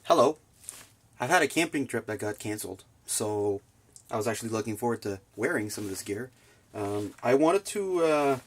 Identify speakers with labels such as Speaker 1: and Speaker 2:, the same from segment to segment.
Speaker 1: Hello. I've had a camping trip that got canceled, so I was actually looking forward to wearing some of this gear. I wanted to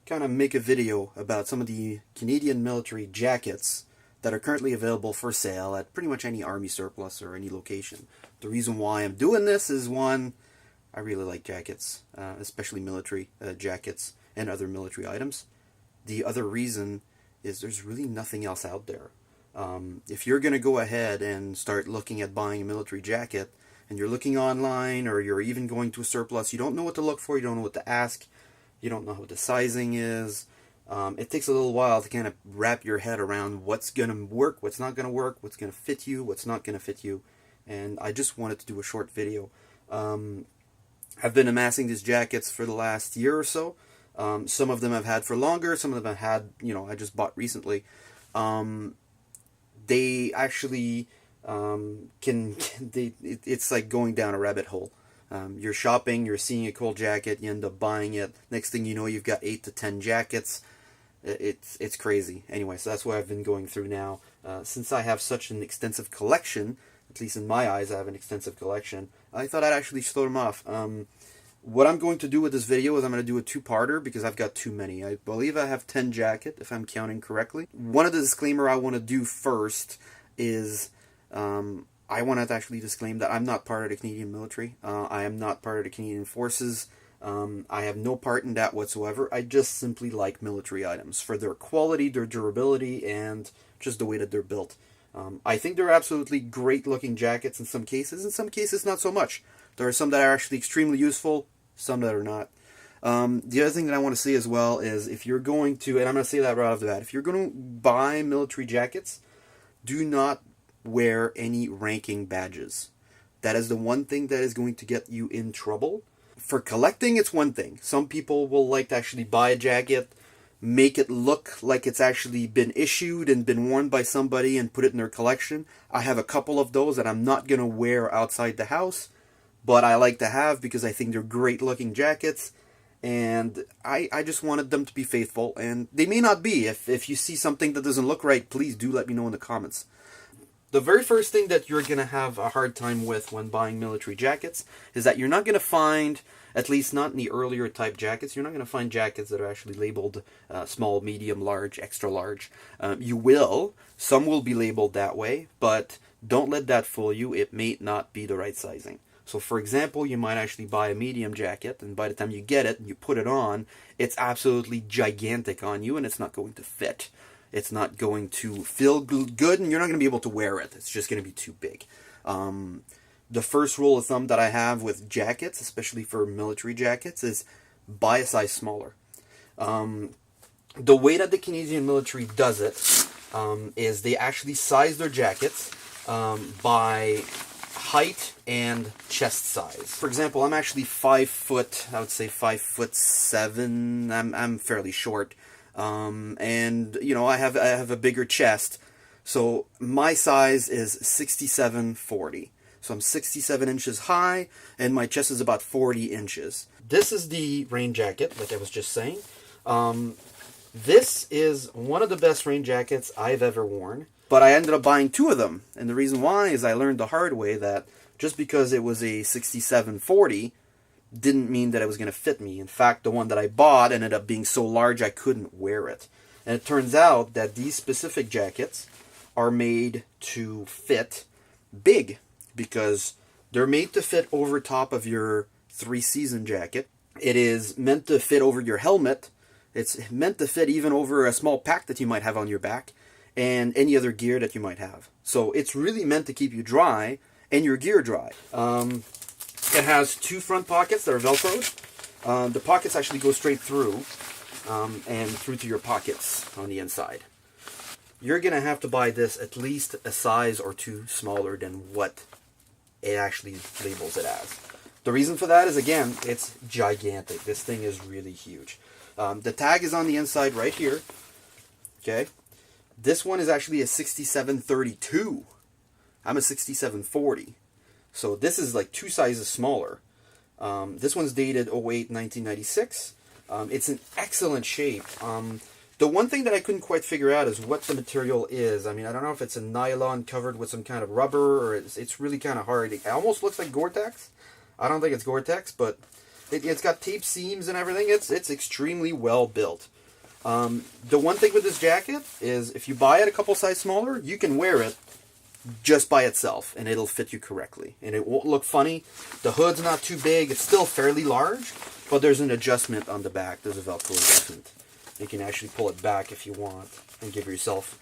Speaker 1: kind of make a video about some of the Canadian military jackets that are currently available for sale at pretty much any army surplus or any location. The reason why I'm doing this is, one, I really like jackets, especially military jackets and other military items. The other reason is there's really nothing else out there. If you're going to go ahead and start looking at buying a military jacket, and you're looking online, or you're even going to a surplus, you don't know what to look for, you don't know what to ask, you don't know what the sizing is, it takes a little while to kind of wrap your head around what's going to work, what's not going to work, what's going to fit you, what's not going to fit you, and I just wanted to do a short video. I've been amassing these jackets for the last year or so. Some of them I've had for longer, some of them I've had, I just bought recently. They actually it's like going down a rabbit hole. You're shopping, you're seeing a cool jacket, you end up buying it. Next thing you know, you've got 8 to 10 jackets. It's crazy. Anyway, so that's what I've been going through now. Since I have such an extensive collection, at least in my eyes, I have an extensive collection, I thought I'd actually throw them off. What I'm going to do with this video is I'm going to do a two-parter because I've got too many. I believe I have 10 jackets, if I'm counting correctly. One of the disclaimer I want to do first is I want to actually disclaim that I'm not part of the Canadian military. I am not part of the Canadian forces. I have no part in that whatsoever. I just simply like military items for their quality, their durability, and just the way that they're built. I think they're absolutely great-looking jackets in some cases not so much. There are some that are actually extremely useful, some that are not. The other thing that I want to say as well is, if you're going to, and I'm going to say that right off the bat, if you're going to buy military jackets, do not wear any ranking badges. That is the one thing that is going to get you in trouble. For collecting, it's one thing. Some people will like to actually buy a jacket, make it look like it's actually been issued and been worn by somebody and put it in their collection. I have a couple of those that I'm not going to wear outside the house, but I like to have because I think they're great looking jackets, and I just wanted them to be faithful, and they may not be. If you see something that doesn't look right, please do let me know in the comments. The very first thing that you're going to have a hard time with when buying military jackets is that you're not going to find, at least not in the earlier type jackets, you're not going to find jackets that are actually labeled small, medium, large, extra large. You will. Some will be labeled that way, but don't let that fool you. It may not be the right sizing. So, for example, you might actually buy a medium jacket, and by the time you get it and you put it on, it's absolutely gigantic on you, and it's not going to fit. It's not going to feel good, and you're not going to be able to wear it. It's just going to be too big. The first rule of thumb that I have with jackets, especially for military jackets, is buy a size smaller. The way that the Canadian military does it is they actually size their jackets by height and chest size. For example, I'm actually 5 foot, I would say 5'7". I'm fairly short. And I have a bigger chest, so my size is 67-40. So I'm 67 inches high, and my chest is about 40 inches. This is the rain jacket, like I was just saying. This is one of the best rain jackets I've ever worn, but I ended up buying 2 of them, and the reason why is I learned the hard way that just because it was a 67-40 didn't mean that it was going to fit me. In fact, the one that I bought ended up being so large I couldn't wear it. And it turns out that these specific jackets are made to fit big, because they're made to fit over top of your 3-season jacket. It is meant to fit over your helmet. It's meant to fit even over a small pack that you might have on your back, and any other gear that you might have. So it's really meant to keep you dry and your gear dry. It has 2 front pockets that are Velcroed. The pockets actually go straight through, and through to your pockets on the inside. You're going to have to buy this at least a size or 2 smaller than what it actually labels it as. The reason for that is, again, it's gigantic. This thing is really huge. The tag is on the inside right here. Okay. This one is actually a 67-32. I'm a 67-40. So this is like 2 sizes smaller. This one's dated 08-1996. It's in excellent shape. The one thing that I couldn't quite figure out is what the material is. I mean, I don't know if it's a nylon covered with some kind of rubber, or it's really kind of hard. It almost looks like Gore-Tex. I don't think it's Gore-Tex, but it's got tape seams and everything. It's extremely well built. The one thing with this jacket is if you buy it a couple size smaller, you can wear it just by itself, and it'll fit you correctly. And it won't look funny. The hood's not too big. It's still fairly large, but there's an adjustment on the back. There's a Velcro adjustment. You can actually pull it back if you want and give yourself,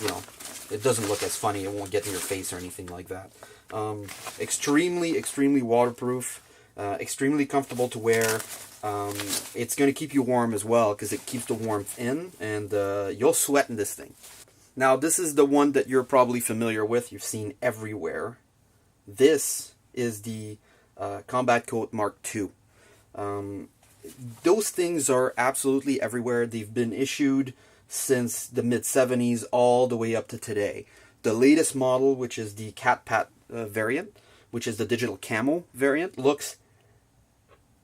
Speaker 1: you know, it doesn't look as funny. It won't get in your face or anything like that. Extremely, extremely waterproof. Extremely comfortable to wear. It's going to keep you warm as well because it keeps the warmth in, and you'll sweat in this thing. Now, this is the one that you're probably familiar with. You've seen everywhere. This is the Combat Coat Mark II. Those things are absolutely everywhere. They've been issued since the mid-70s all the way up to today. The latest model, which is the Cat Pat variant, which is the digital camo variant, looks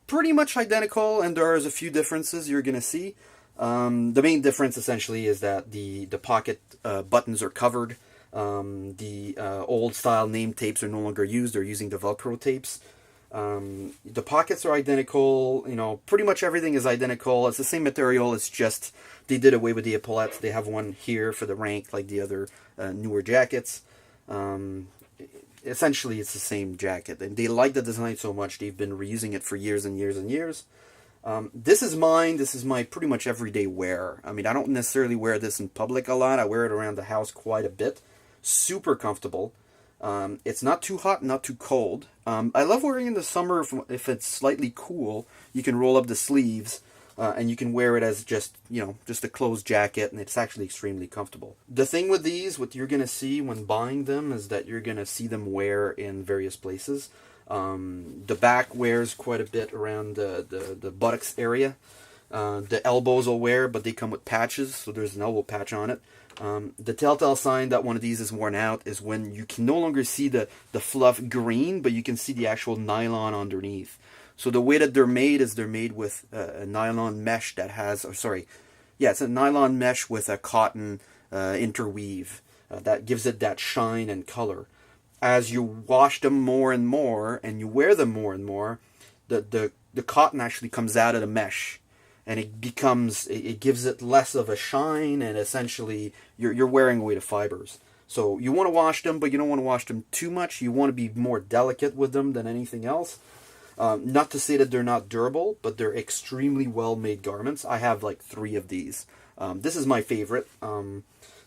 Speaker 1: pretty much identical, and there's a few differences you're going to see. The main difference essentially is that the pocket buttons are covered. The old style name tapes are no longer used. They're using the Velcro tapes. The pockets are identical. You know, pretty much everything is identical. It's the same material. It's just they did away with the epaulettes. They have one here for the rank like the other newer jackets. Essentially, it's the same jacket. And they like the design so much, they've been reusing it for years and years and years. This is mine. This is my pretty much everyday wear. I mean, I don't necessarily wear this in public a lot. I wear it around the house quite a bit. Super comfortable. It's not too hot, not too cold. I love wearing it in the summer if it's slightly cool. You can roll up the sleeves. And you can wear it as just, you know, just a closed jacket, and it's actually extremely comfortable. The thing with these, what you're going to see when buying them, is that you're going to see them wear in various places. The back wears quite a bit around the buttocks area. The elbows will wear, but they come with patches, so there's an elbow patch on it. The telltale sign that one of these is worn out is when you can no longer see the fluff green, but you can see the actual nylon underneath. So the way that they're made is they're made with a nylon mesh that has, it's a nylon mesh with a cotton interweave that gives it that shine and color. As you wash them more and more, and you wear them more and more, the cotton actually comes out of the mesh, and it gives it less of a shine, and essentially you're wearing away the fibers. So you want to wash them, but you don't want to wash them too much. You want to be more delicate with them than anything else. Not to say that they're not durable, but they're extremely well-made garments. I have like 3 of these. This is my favorite.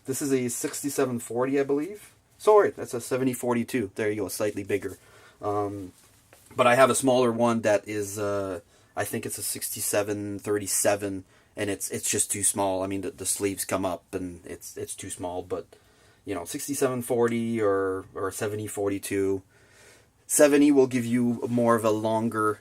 Speaker 1: This is a 6740, I believe. Sorry, that's a 7042. There you go, slightly bigger. But I have a smaller one that is, I think it's a 6737, and it's just too small. I mean, the sleeves come up, and it's too small. But you know, 6740 or 7042. 70 will give you more of a longer,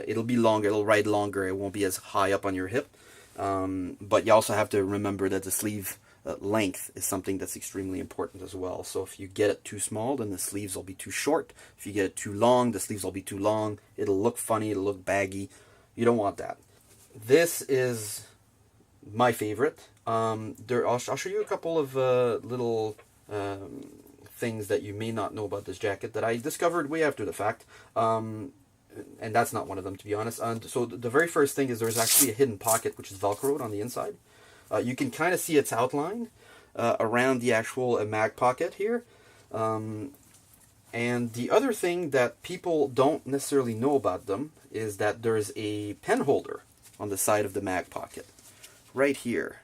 Speaker 1: it'll be longer, it'll ride longer, it won't be as high up on your hip. But you also have to remember that the sleeve length is something that's extremely important as well. So if you get it too small, then the sleeves will be too short. If you get it too long, the sleeves will be too long. It'll look funny, it'll look baggy. You don't want that. This is my favorite. I'll show you a couple of little things that you may not know about this jacket that I discovered way after the fact, and that's not one of them, to be honest. And so the very first thing is there's actually a hidden pocket which is velcroed on the inside. You can kind of see its outline around the actual mag pocket here. And the other thing that people don't necessarily know about them is that there's a pen holder on the side of the mag pocket right here.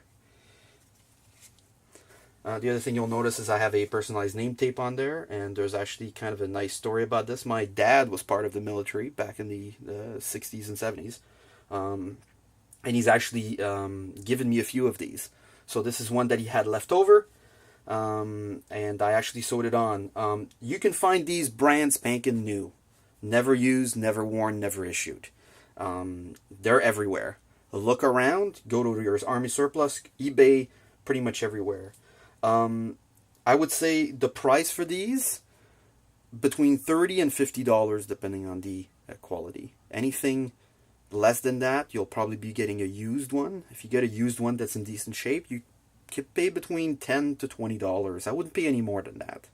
Speaker 1: The other thing you'll notice is I have a personalized name tape on there, and there's actually kind of a nice story about this. My dad was part of the military back in the 60s and 70s, and he's actually given me a few of these. So this is one that he had left over, and I actually sewed it on. You can find these brand spanking new. Never used, never worn, never issued. They're everywhere. Look around, go to your Army Surplus, eBay, pretty much everywhere. I would say the price for these, between $30 and $50 depending on the quality. Anything less than that, you'll probably be getting a used one. If you get a used one that's in decent shape, you could pay between $10 to $20. I wouldn't pay any more than that.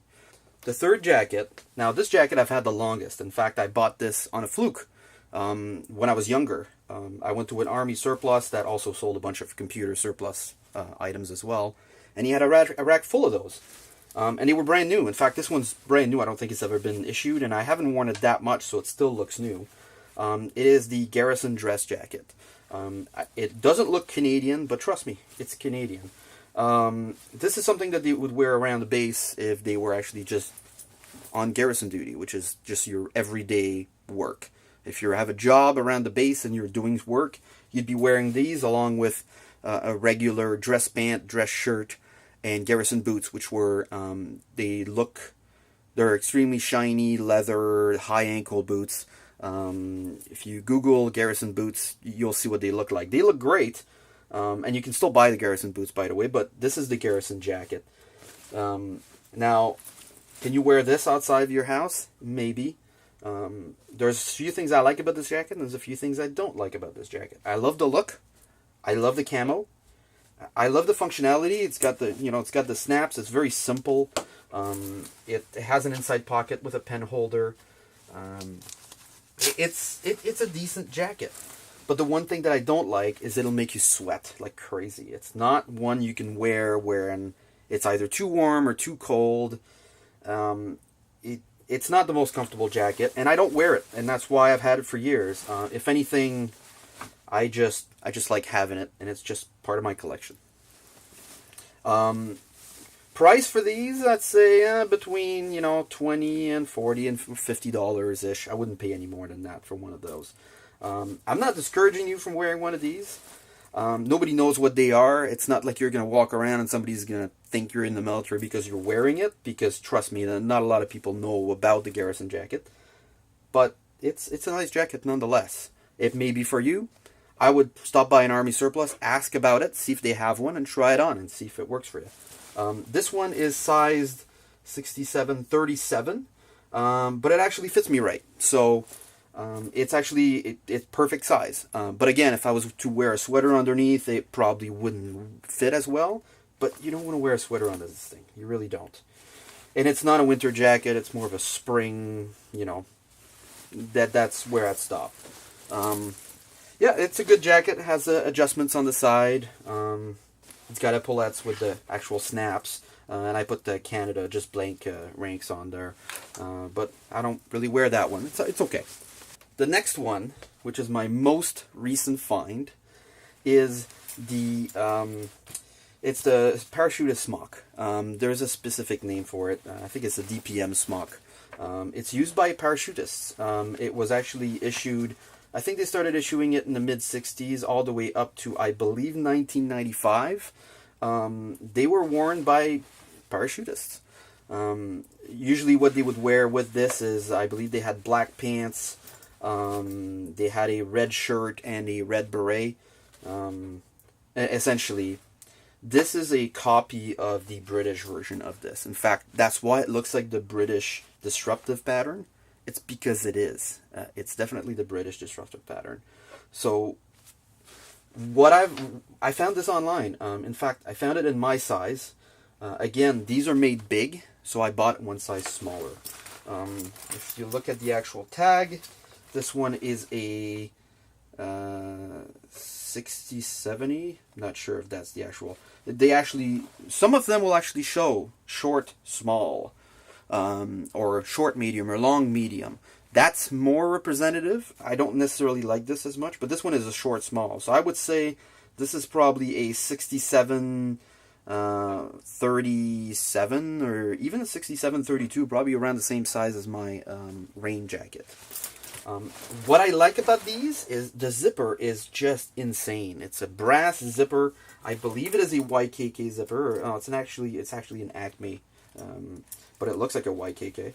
Speaker 1: The third jacket, now this jacket I've had the longest. In fact, I bought this on a fluke when I was younger. I went to an army surplus that also sold a bunch of computer surplus items as well. And he had a rack full of those. And they were brand new. In fact, this one's brand new. I don't think it's ever been issued, and I haven't worn it that much, so it still looks new. It is the Garrison dress jacket. It doesn't look Canadian, but trust me, it's Canadian. This is something that they would wear around the base if they were actually just on garrison duty, which is just your everyday work. If you have a job around the base and you're doing work, you'd be wearing these along with a regular dress pant, dress shirt, and garrison boots, which were, they're extremely shiny, leather, high ankle boots. If you Google Garrison boots, you'll see what they look like. They look great, and you can still buy the Garrison boots, by the way, but this is the Garrison jacket. Now, can you wear this outside of your house? Maybe. There's a few things I like about this jacket, and there's a few things I don't like about this jacket. I love the look. I love the camo. I love the functionality. It's got the, it's got the snaps. It's very simple. It has an inside pocket with a pen holder. It's a decent jacket. But the one thing that I don't like is it'll make you sweat like crazy. It's not one you can wear when it's either too warm or too cold. It's not the most comfortable jacket, and I don't wear it, and that's why I've had it for years. If anything, I just like having it, and it's just part of my collection. Price for these, I'd say between $20 and $40 and $50 ish. I wouldn't pay any more than that for one of those. I'm not discouraging you from wearing one of these. Nobody knows what they are. It's not like you're gonna walk around and somebody's gonna think you're in the military because you're wearing it. Because trust me, not a lot of people know about the Garrison jacket. But it's a nice jacket nonetheless. It may be for you. I would stop by an army surplus, ask about it, see if they have one, and try it on and see if it works for you. This one is sized 67-37, but it actually fits me right. So it's actually it's perfect size. But again, if I was to wear a sweater underneath, it probably wouldn't fit as well. But you don't want to wear a sweater under this thing. You really don't. And it's not a winter jacket. It's more of a spring. That's where I'd stop. Yeah, it's a good jacket. It has adjustments on the side. It's got epaulettes with the actual snaps. And I put the Canada just blank ranks on there. But I don't really wear that one. It's okay. The next one, which is my most recent find, is the it's the parachutist smock. There's a specific name for it. I think it's the DPM Smock. It's used by parachutists. It was actually issued, I think they started issuing it in the mid-60s all the way up to, I believe, 1995. They were worn by parachutists. Usually what they would wear with this is, I believe they had black pants, they had a red shirt and a red beret. Essentially, this is a copy of the British version of this. In fact, that's why it looks like the British disruptive pattern. It's because it is. It's definitely the British disruptive pattern. So, I found this online. In fact, I found it in my size. Again, these are made big, so I bought one size smaller. If you look at the actual tag, this one is a 60-70. I'm not sure if that's the actual. Some of them will actually show short, small, or short, medium, or long, medium. That's more representative. I don't necessarily like this as much, but this one is a short, small. So I would say this is probably a 67, 37, or even a 67, 32, probably around the same size as my rain jacket. What I like about these is the zipper is just insane. It's a brass zipper. I believe it is a YKK zipper. Oh, it's actually an Acme, but it looks like a YKK.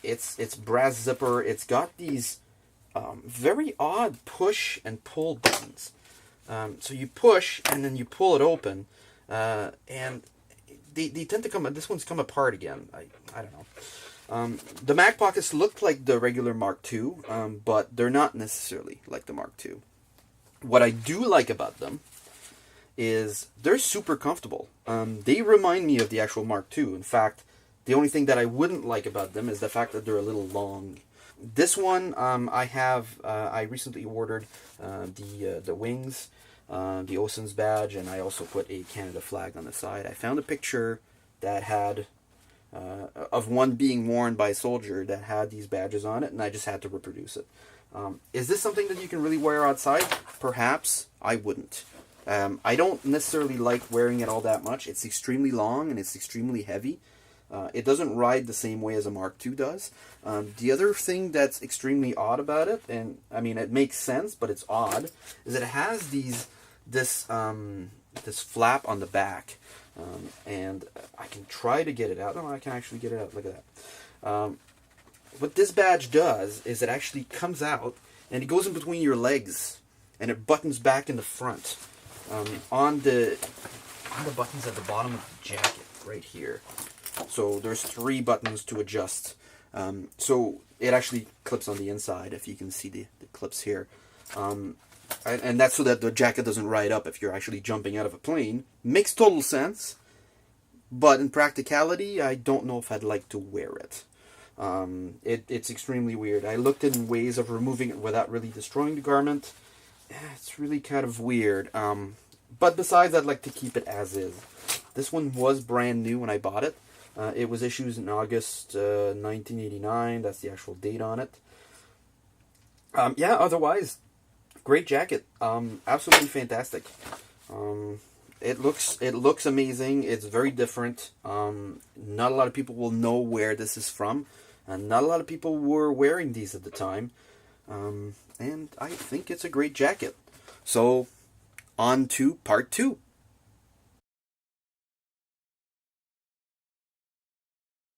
Speaker 1: It's brass zipper. It's got these very odd push and pull buttons. So you push and then you pull it open, and they tend to come. This one's come apart again. I don't know. The Mac pockets look like the regular Mark II, but they're not necessarily like the Mark II. What I do like about them is they're super comfortable. They remind me of the actual Mark II. In fact, the only thing that I wouldn't like about them is the fact that they're a little long. This one, I recently ordered the wings, the OSIN's badge, and I also put a Canada flag on the side. I found a picture that had of one being worn by a soldier that had these badges on it, and I just had to reproduce it. Is this something that you can really wear outside? Perhaps. I wouldn't. I don't necessarily like wearing it all that much. It's extremely long and it's extremely heavy. It doesn't ride the same way as a Mark II does. The other thing that's extremely odd about it, and I mean it makes sense, but it's odd, is that it has this flap on the back. And I can try to get it out. No, I can actually get it out. Look at that. What this badge does is it actually comes out and it goes in between your legs and it buttons back in the front. On the buttons at the bottom of the jacket right here. So there's 3 buttons to adjust. So it actually clips on the inside, if you can see the clips here. And that's so that the jacket doesn't ride up if you're actually jumping out of a plane. Makes total sense. But in practicality, I don't know if I'd like to wear it. It's extremely weird. I looked in ways of removing it without really destroying the garment. It's really kind of weird. But besides, I'd like to keep it as is. This one was brand new when I bought it. It was issued in August 1989. That's the actual date on it. Yeah, otherwise, great jacket. Absolutely fantastic. It looks amazing. It's very different. Not a lot of people will know where this is from. And not a lot of people were wearing these at the time. And I think it's a great jacket. So, on to part 2.